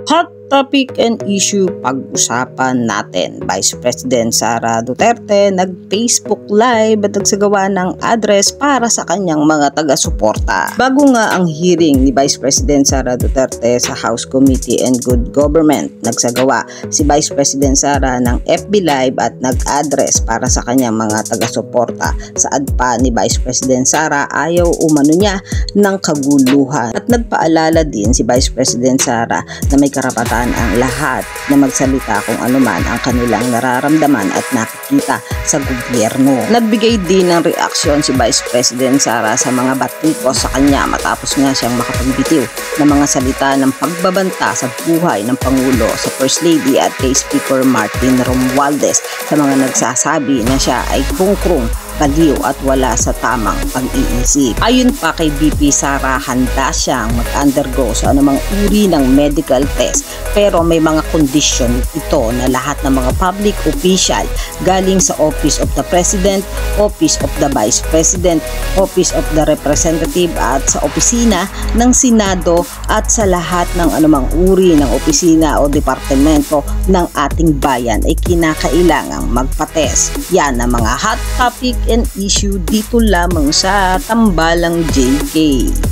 Hot topic and issue pag-usapan natin. Vice President Sara Duterte nag-Facebook Live at nagsagawa ng address para sa kanyang mga taga-suporta. Bago nga ang hearing ni Vice President Sara Duterte sa House Committee on Good Government, nagsagawa si Vice President Sara ng FB Live at nag-address para sa kanyang mga taga-suporta. Saad pa ni Vice President Sara, ayaw umano niya ng kaguluhan at nagpaalala din si Vice President Sara na may karapatan ang lahat na magsalita kung anuman ang kanilang nararamdaman at nakikita sa gobyerno. Nagbigay din ng reaksyon si Vice President Sara sa mga batikos sa kanya matapos nga siyang makapagbitiw ng mga salita ng pagbabanta sa buhay ng Pangulo sa First Lady at kay Speaker Martin Romualdez sa mga nagsasabi na siya ay krung-krung, baliw at wala sa tamang pag-iisip. Ayon pa kay VP Sara, handa siyang mag-undergo sa anumang uri ng medical test pero may mga condition ito na lahat ng mga public official galing sa Office of the President, Office of the Vice President, Office of the Representative at sa opisina ng Senado at sa lahat ng anumang uri ng opisina o departamento ng ating bayan ay kinakailangang magpa-test. Yan ang mga hot topic and issue dito lamang sa Tambalang JK.